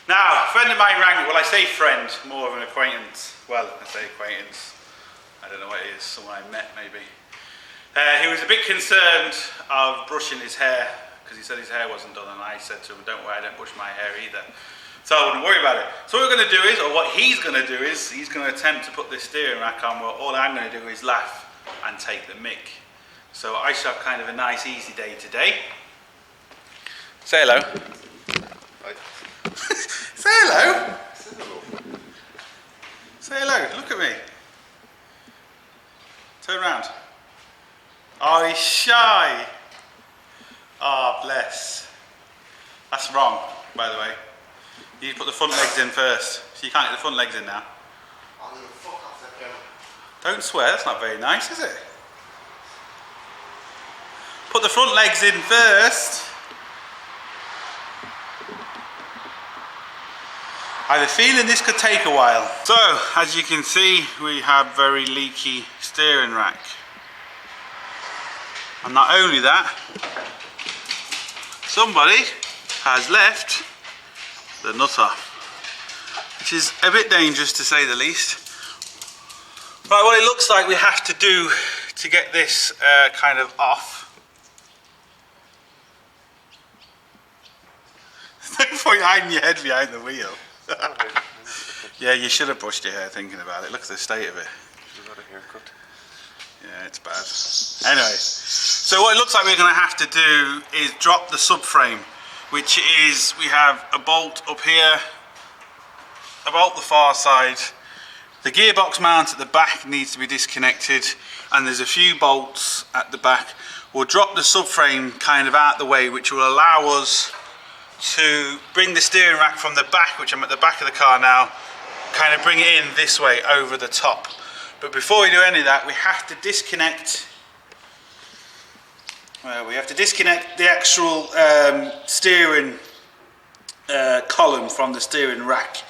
Now, a friend of mine rang me. Well, I say friend, more of an acquaintance. Well, I say acquaintance. I don't know what it is, someone I met maybe. He was a bit concerned of brushing his hair because he said his hair wasn't done, and I said to him, don't worry, I don't brush my hair either. So I wouldn't worry about it. So what we're going to do is, or what he's going to do is, he's going to attempt to put this steering rack on where all I'm going to do is laugh and take the mick. So I should have kind of a nice easy day today. Say hello. Hi. Say hello. Say hello. Look at me. Turn around. Oh, he's shy. Oh, bless. That's wrong, by the way. You put the front legs in first. So you can't get the front legs in now. I'm gonna fuck off that camera. Don't swear, that's not very nice, is it? Put the front legs in first. I have a feeling this could take a while. So, as you can see, we have very leaky steering rack. And not only that, somebody has left the nut off, which is a bit dangerous to say the least. Right, what it looks like we have to do to get this kind of off. There's no point hiding your head behind the wheel. Yeah, you should have brushed your hair thinking about it. Look at the state of it. You got a haircut? Yeah, it's bad. Anyway, so what it looks like we're going to have to do is drop the subframe, which is, we have a bolt up here, a bolt the far side, the gearbox mount at the back needs to be disconnected, and there's a few bolts at the back. We'll drop the subframe kind of out the way, which will allow us to bring the steering rack from the back, which I'm at the back of the car now, kind of bring it in this way over the top. But before we do any of that, we have to disconnect the actual steering column from the steering rack.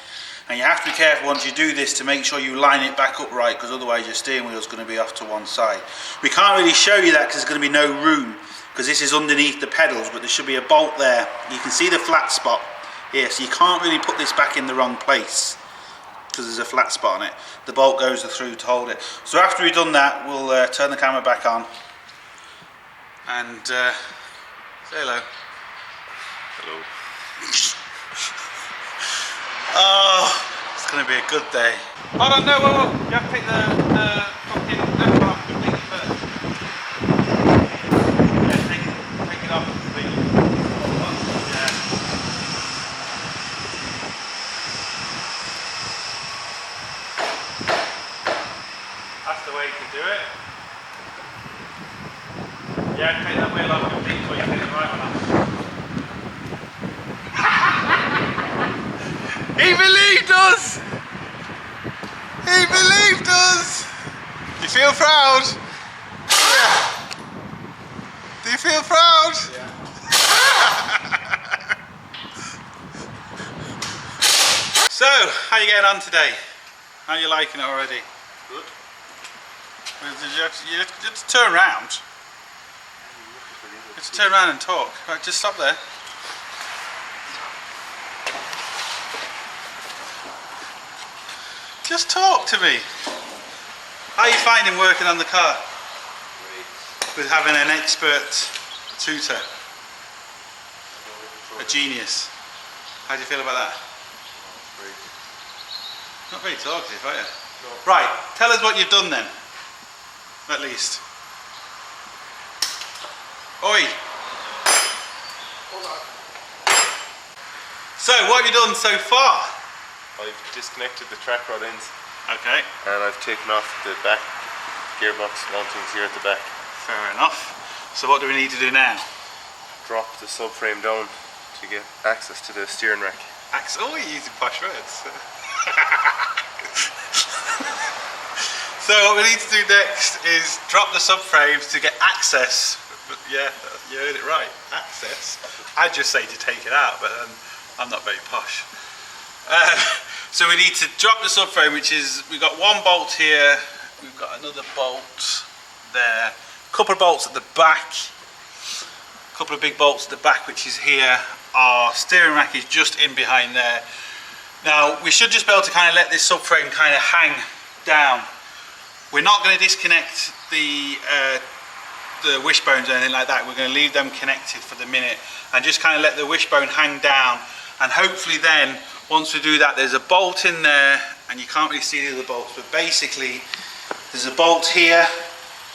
And you have to be careful once you do this to make sure you line it back up right, because otherwise your steering wheel is going to be off to one side. We can't really show you that because there's going to be no room, because this is underneath the pedals, but there should be a bolt there. You can see the flat spot here, so you can't really put this back in the wrong place because there's a flat spot on it. The bolt goes through to hold it. So after we've done that, we'll turn the camera back on and say hello. Hello. Oh, it's going to be a good day. Hold on, no, whoa. You have to take the fucking left off completely first. Yeah, take it off completely. Yeah. That's the way to do it. Yeah, take that wheel off completely so you take the right one off. He believed us! He believed us! You feel proud? Yeah. Do you feel proud? Yeah. So, how are you getting on today? How are you liking it already? Good. You have to turn around. You have to turn around and talk. Right, just stop there. Just talk to me. How are you finding working on the car? Great. With having an expert tutor, a genius. How do you feel about that? Great. Not very talkative, are you? No. Right, tell us what you've done then, at least. Oi! Hold on. So, what have you done so far? I've disconnected the track rod ends Okay, and I've taken off the back gearbox mountings here at the back. fair enough. So what do we need to do now? Drop the subframe down to get access to the steering rack. Oh, you're using posh words. So what we need to do next is drop the subframes to get access. Yeah, you heard it right, access. I'd just say to take it out, but I'm not very posh. So we need to drop the subframe, which is, we've got one bolt here, we've got another bolt there, a couple of bolts at the back, a couple of big bolts at the back, which is here. Our steering rack is just in behind there. Now we should just be able to kind of let this subframe kind of hang down. We're not going to disconnect the wishbones or anything like that. We're going to leave them connected for the minute and just kind of let the wishbone hang down, and hopefully then once we do that, there's a bolt in there and you can't really see the other bolts, but basically there's a bolt here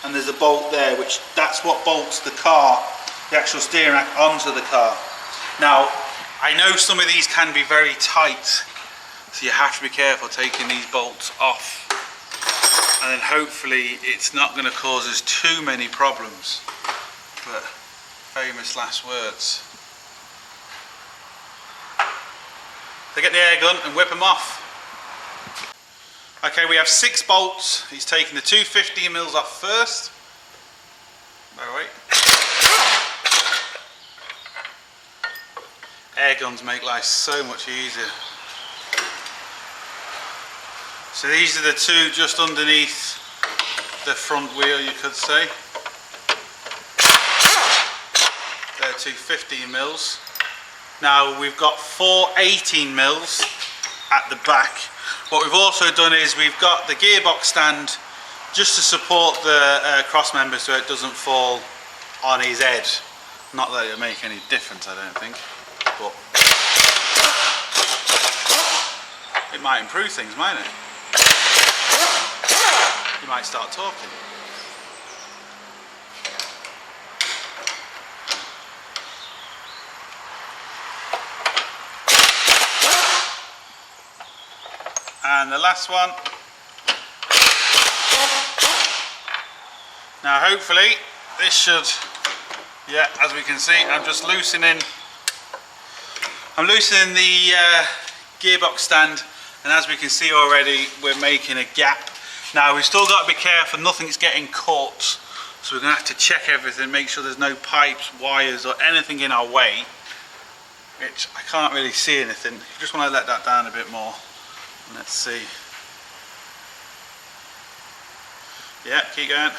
and there's a bolt there, which that's what bolts the car, the actual steering rack, onto the car. Now I know some of these can be very tight, so you have to be careful taking these bolts off, and then hopefully it's not going to cause us too many problems. But famous last words. They get the air gun and whip them off. Okay, we have 6 bolts. He's taking the 215mm off first. By the way. Air guns make life so much easier. So these are the 2 just underneath the front wheel, you could say. They're 2 15mm. Now we've got 4 18mm at the back. What we've also done is we've got the gearbox stand just to support the cross member so it doesn't fall on his head. Not that it'll make any difference, I don't think, but it might improve things, mightn't it? You might start talking. And the last one. Now hopefully this should, yeah, as we can see, I'm loosening the gearbox stand, and as we can see already we're making a gap. Now we've still got to be careful nothing's getting caught, so we're going to have to check everything, make sure there's no pipes, wires or anything in our way, which I can't really see anything. I just want to let that down a bit more. Let's see. Yeah, keep going.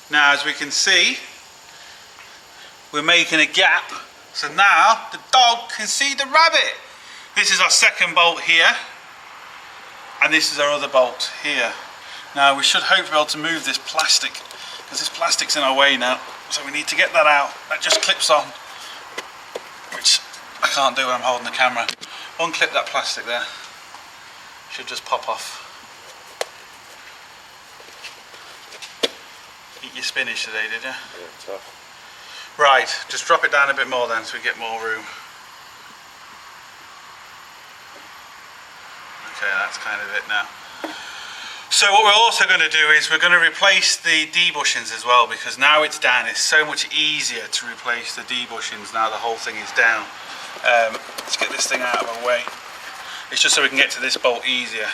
Now as we can see, we're making a gap, so now the dog can see the rabbit. This is our second bolt here, and this is our other bolt here. Now we should hopefully be able to move this plastic, because this plastic's in our way now, so we need to get that out. That just clips on, which I can't do when I'm holding the camera. Unclip that plastic there. Should just pop off. Eat your spinach today, did you? Yeah, tough. Right, just drop it down a bit more then so we get more room. Okay, that's kind of it now. So what we're also going to do is we're going to replace the D-bushings as well, because now it's down. It's so much easier to replace the D-bushings now the whole thing is down. Let's get this thing out of our way. It's just so we can get to this bolt easier.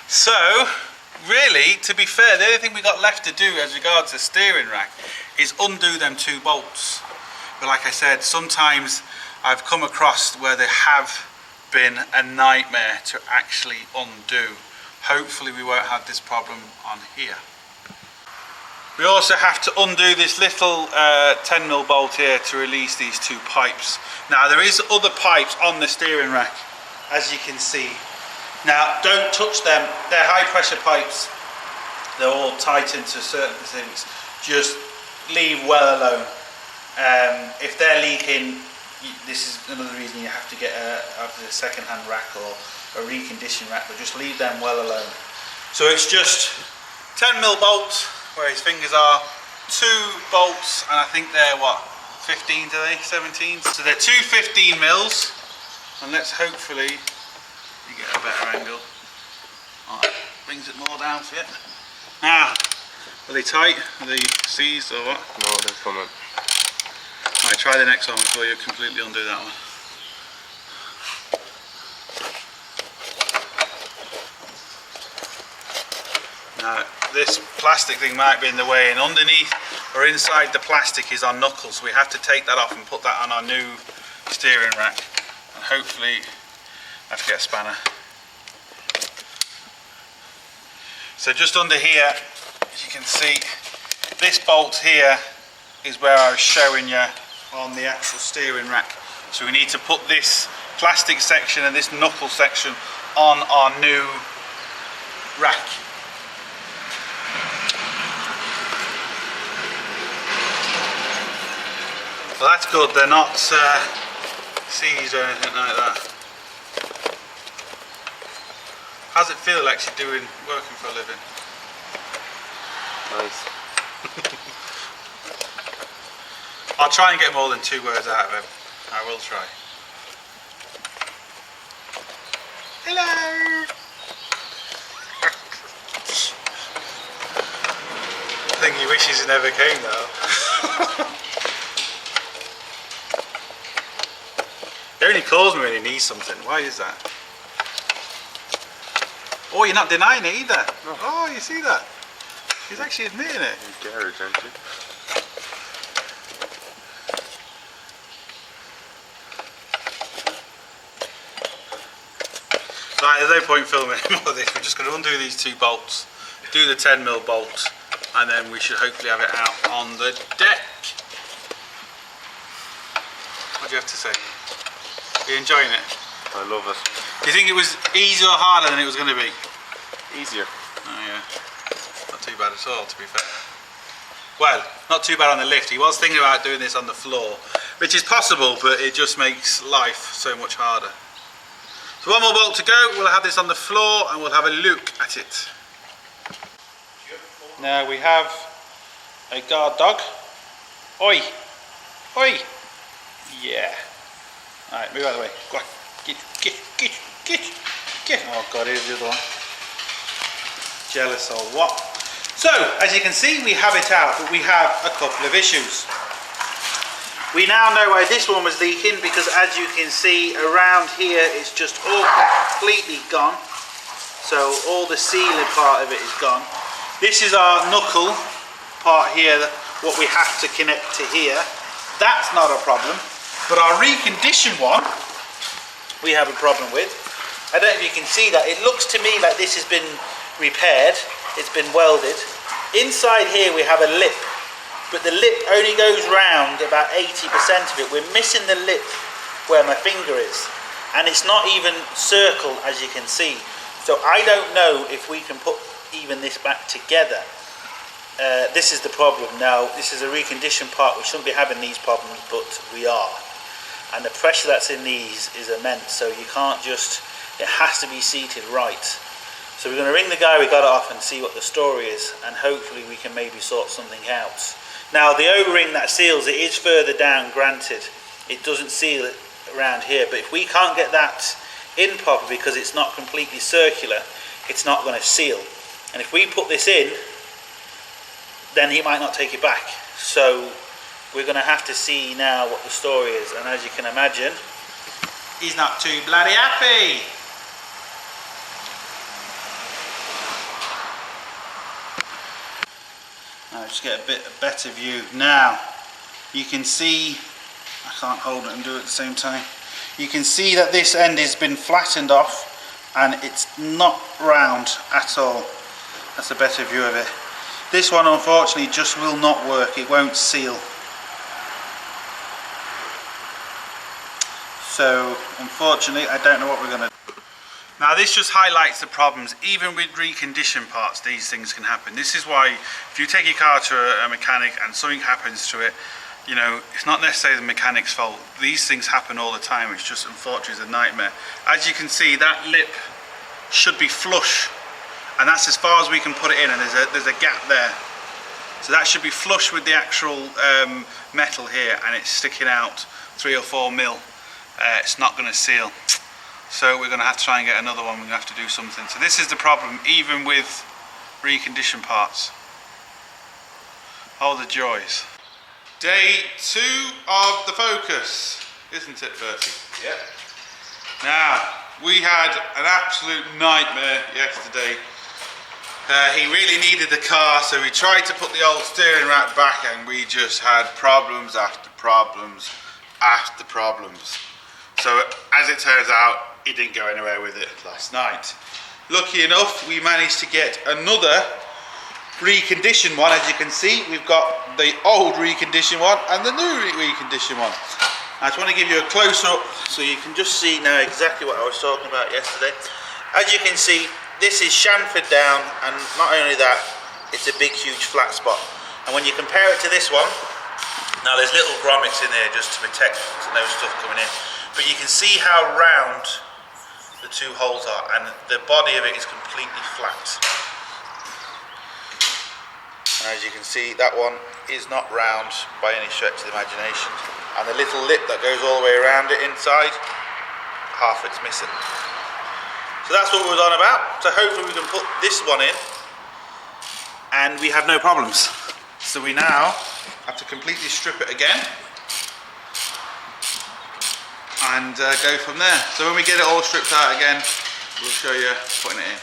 So really, to be fair, the only thing we got left to do as regards the steering rack is undo them 2 bolts. But like I said, sometimes I've come across where they have been a nightmare to actually undo. Hopefully we won't have this problem on here. We also have to undo this little 10mm bolt here to release these 2 pipes. Now there is other pipes on the steering rack, as you can see. Now don't touch them, they're high pressure pipes. They're all tightened to certain things. Just leave well alone. If they're leaking, this is another reason you have to get either a second-hand rack or a reconditioned rack, but just leave them well alone. So it's just 10mm bolts where his fingers are, 2 bolts, and I think they're what, 15 today, 17? So they're 2 15mm, and let's hopefully you get a better angle. Alright, brings it more down for you. Now, are they tight? Are they seized or what? No, they're coming. Right, try the next one before you completely undo that one. Now, this plastic thing might be in the way, and underneath or inside the plastic is our knuckles, so we have to take that off and put that on our new steering rack, and hopefully I have to get a spanner. So just under here, as you can see, this bolt here is where I was showing you on the actual steering rack. So we need to put this plastic section and this knuckle section on our new rack. Well, that's good, they're not seized or anything like that. How's it feel actually working for a living? Nice. I'll try and get more than 2 words out of him. I will try. Hello! I think he wishes he never came though. He only calls me when he needs something. Why is that? Oh, you're not denying it either. No. Oh, you see that? He's actually admitting it. You're garage, aren't you? Right, there's no point filming more of this. We're just going to undo these 2 bolts, do the 10mm bolts, and then we should hopefully have it out on the deck. What do you have to say? Are you enjoying it? I love it. Do you think it was easier or harder than it was going to be? Easier. Oh yeah, not too bad at all, to be fair. Well, not too bad on the lift. He was thinking about doing this on the floor, which is possible, but it just makes life so much harder. So 1 more bolt to go, we'll have this on the floor and we'll have a look at it. Now we have a guard dog. Oi! Oi! Yeah. Alright, move out of the way. Go on. Get. Oh god, here's the other one. Jealous or what? So, as you can see, we have it out, but we have a couple of issues. We now know why this one was leaking, because as you can see around here it's just all completely gone. So all the sealing part of it is gone. This is our knuckle part here, what we have to connect to here. That's not a problem. But our reconditioned one, we have a problem with. I don't know if you can see that. It looks to me like this has been repaired. It's been welded. Inside here we have a lip. But the lip only goes round about 80% of it. We're missing the lip where my finger is. And it's not even circle, as you can see. So I don't know if we can put even this back together. This is the problem. Now, this is a reconditioned part. We shouldn't be having these problems, but we are. And the pressure that's in these is immense. So you can't just, it has to be seated right. So we're going to ring the guy we got it off and see what the story is. And hopefully we can maybe sort something out. Now the O-ring that seals it is further down, granted. It doesn't seal it around here, but if we can't get that in properly because it's not completely circular, it's not going to seal. And if we put this in, then he might not take it back. So we're going to have to see now what the story is. And as you can imagine, he's not too bloody happy. Now just get a better view. Now you can see, I can't hold it and do it at the same time. You can see that this end has been flattened off and it's not round at all. That's a better view of it. This one unfortunately just will not work. It won't seal. So unfortunately I don't know what we're going to do. Now this just highlights the problems. Even with reconditioned parts, these things can happen. This is why if you take your car to a mechanic and something happens to it, you know, it's not necessarily the mechanic's fault. These things happen all the time. It's just unfortunately a nightmare. As you can see, that lip should be flush, and that's as far as we can put it in, and there's a gap there. So that should be flush with the actual metal here, and it's sticking out 3 or 4 mil. It's not going to seal. So we're going to have to try and get another one. We're going to have to do something. So this is the problem, even with reconditioned parts. Oh, the joys. Day 2 of the Focus, isn't it, Bertie? Yeah. Now, we had an absolute nightmare yesterday. He really needed the car, so we tried to put the old steering rack back, and we just had problems after problems after problems. So as it turns out, he didn't go anywhere with it last night. Lucky enough, we managed to get another reconditioned one. As you can see, we've got the old reconditioned one and the new reconditioned one. I just want to give you a close-up so you can just see now exactly what I was talking about yesterday. As you can see, this is chamfered down, and not only that, it's a big huge flat spot. And when you compare it to this one, now there's little grommets in there just to protect no stuff coming in, but you can see how round the two holes are, and the body of it is completely flat. And as you can see, that one is not round by any stretch of the imagination. And the little lip that goes all the way around it inside, half it's missing. So that's what we was on about. So hopefully we can put this one in and we have no problems. So we now have to completely strip it again and go from there. So when we get it all stripped out again, we'll show you putting it in.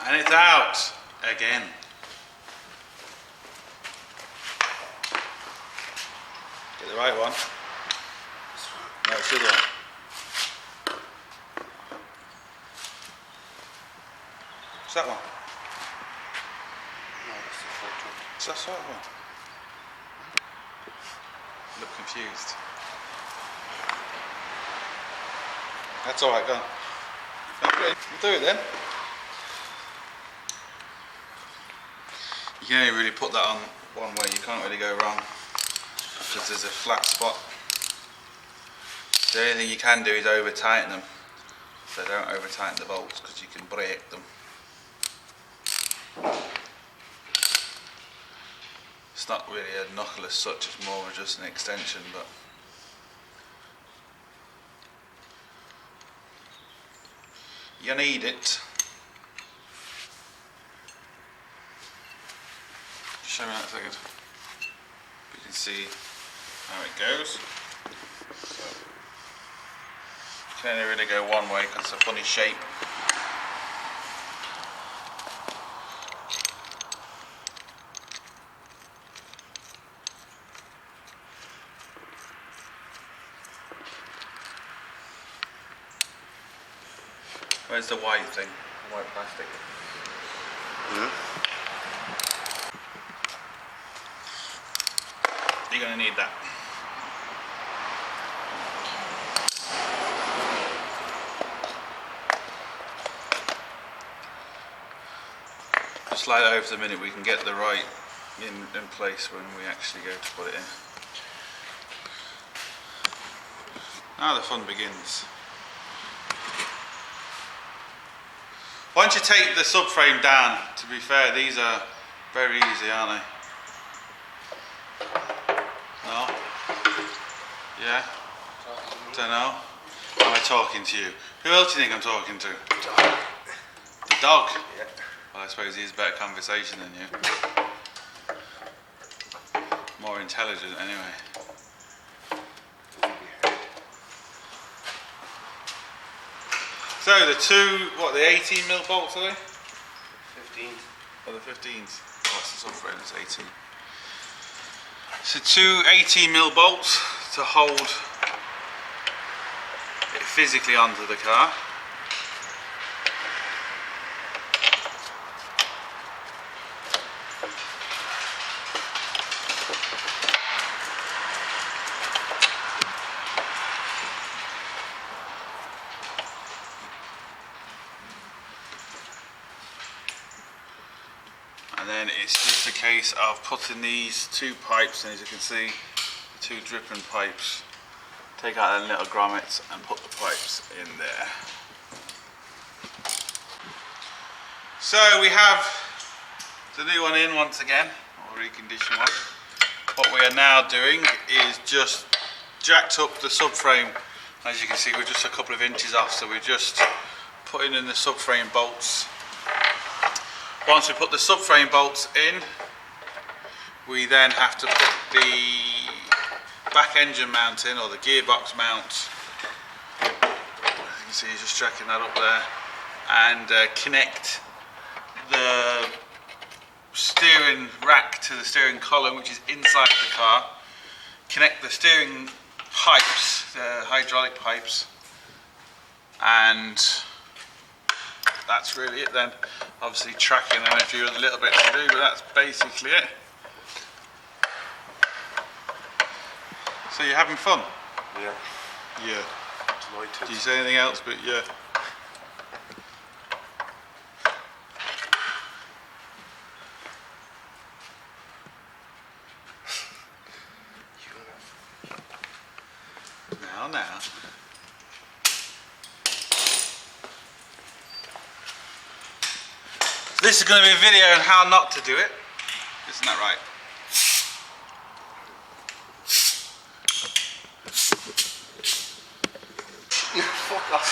And it's out again. Get the right one. No, it's the other one. What's that one? No, that's the first one. What's that sort of one? Look confused. That's alright, go on. We'll do it then. You can only really put that on one way, you can't really go wrong because there's a flat spot. The only thing you can do is over tighten them, so don't over tighten the bolts because you can break them. It's not really a knuckle as such, it's more of just an extension, but you need it. Show me that a second. You can see how it goes. So, you can only really go one way because it's a funny shape. Where's the white thing? The white plastic? You're going to need that. Just slide it over to the minute we can get the right in place when we actually go to put it in. Now the fun begins. Why don't you take the subframe down? To be fair, these are very easy, aren't they? No? Yeah? Don't know. Am I talking to you? Who else do you think I'm talking to? The dog? Yeah. Well, I suppose he's a better conversation than you. More intelligent anyway. So the two, what, the 18mm bolts are they? 15. Oh, the 15s. Oh, that's the subframe, it's 18. So two 18mm bolts to hold it physically onto the car. And then it's just a case of putting these two pipes, and as you can see, the two dripping pipes, take out the little grommets and put the pipes in there. So we have the new one in once again, or reconditioned one. What we are now doing is just jacked up the subframe. As you can see, we're just a couple of inches off, so we're just putting in the subframe bolts. Once we put the subframe bolts in, we then have to put the back engine mount in, or the gearbox mount. As you can see, he's just tracking that up there, and connect the steering rack to the steering column, which is inside the car. Connect the steering pipes, the hydraulic pipes, and that's really it then. Obviously tracking and a few other little bits to do, but that's basically it. So you're having fun? Yeah. Yeah. Delighted. Do you say anything else but yeah? Now. This is going to be a video on how not to do it. Isn't that right? Fuck off.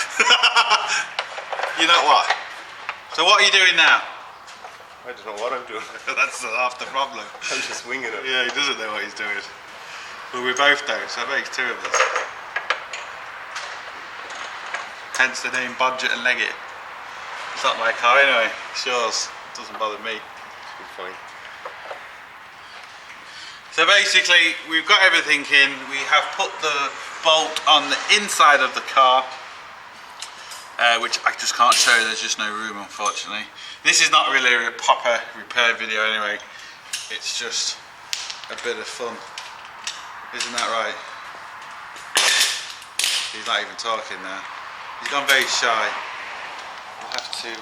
You know what? So what are you doing now? I don't know what I'm doing. That's half the problem. I'm just winging it. Yeah, he doesn't know what he's doing. Well, we both don't, so it makes two of us. Hence the name Bodgit and Leggit. It's not my car anyway, it's yours. It doesn't bother me. It's fine. So basically, we've got everything in. We have put the bolt on the inside of the car, which I just can't show you, there's just no room unfortunately. This is not really a proper repair video anyway. It's just a bit of fun. Isn't that right? He's not even talking now. He's gone very shy. We'll have to say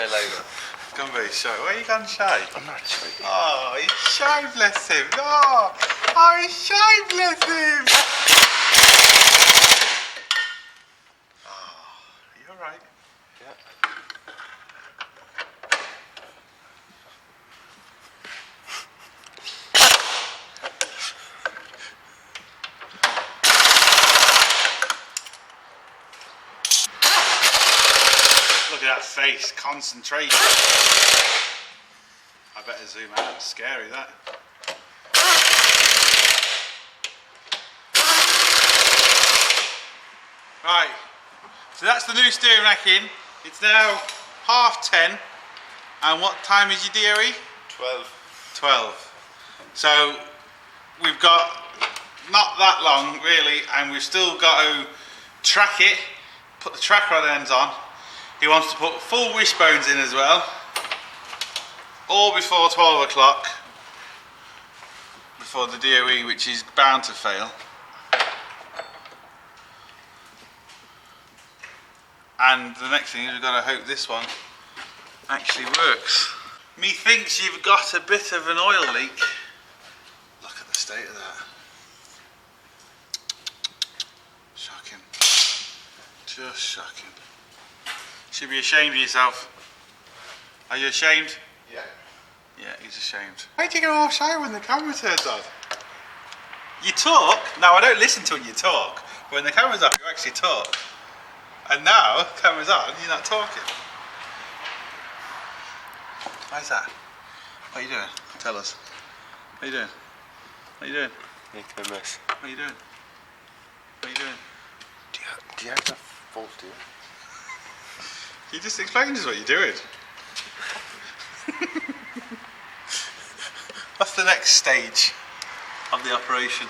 later. He's gone very shy. Why are you gone shy? I'm not shy. Oh, he's shy, bless him. Oh, he's shy, bless him. Oh, you alright? Yeah. Look at that face, concentration. I better zoom out, it's scary that. Right, so that's the new steering rack in. It's now 10:30, and what time is your DOE? 12. 12. So we've got not that long really, and we've still got to track it, put the track rod ends on. He wants to put full wishbones in as well, all before 12 o'clock, before the DOE, which is bound to fail. And the next thing is we've got to hope this one actually works. Methinks you've got a bit of an oil leak. Look at the state of that. Shocking. Just shocking. Should be ashamed of yourself. Are you ashamed? Yeah. Yeah, he's ashamed. Why do you go all shy when the camera turns on? You talk. Now I don't listen to when you talk, but when the camera's off you actually talk. And now, the camera's on, you're not talking. Why's that? What are you doing? Tell us. What are you doing? What are you doing? Making a mess. What are you doing? What are you doing? Do you have that fault, do you? You just explained us what you're doing. What's the next stage of the operation?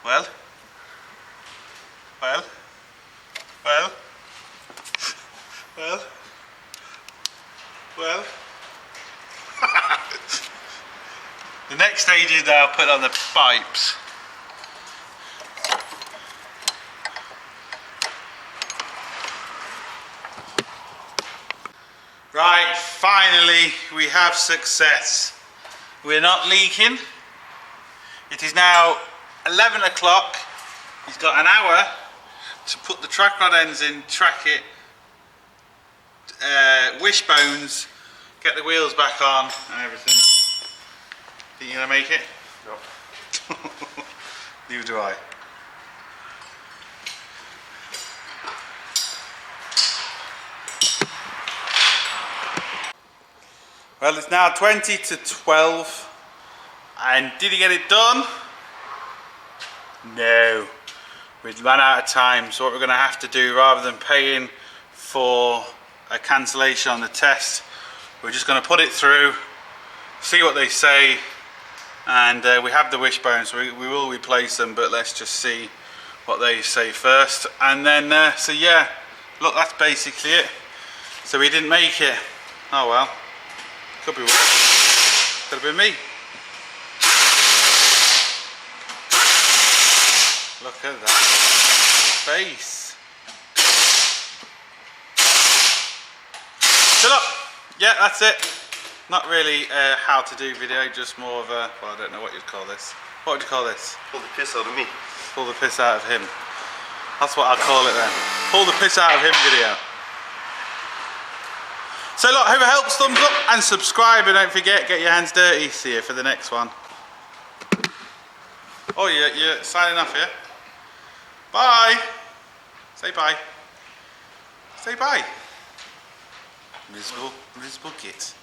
Well? Well? Well? Well? Well? The next stage is now put on the pipes. Right, finally we have success. We're not leaking. It is now 11 o'clock. He's got an hour to put the track rod ends in, track it, wishbones, get the wheels back on and everything. Think you're gonna make it? No. Neither do I. Well, it's now 20 to 12, and did he get it done? No. We'd run out of time, so what we're going to have to do, rather than paying for a cancellation on the test, We're just going to put it through, see what they say, and we have the wishbones, so we will replace them, but let's just see what they say first. And then, so yeah, look, that's basically it. So we didn't make it. Oh well, could be worse. Could have been me. Look at that face. So look, yeah, that's it. Not really a how to do video, just more of a, well, I don't know what you'd call this. What would you call this? Pull the piss out of me. Pull the piss out of him. That's what I'll call it then. Pull the piss out of him video. So look, hope it helps, thumbs up and subscribe, and don't forget, get your hands dirty. See you for the next one. Oh, you're signing off here? Bye. Say bye. Say bye. Invisible git.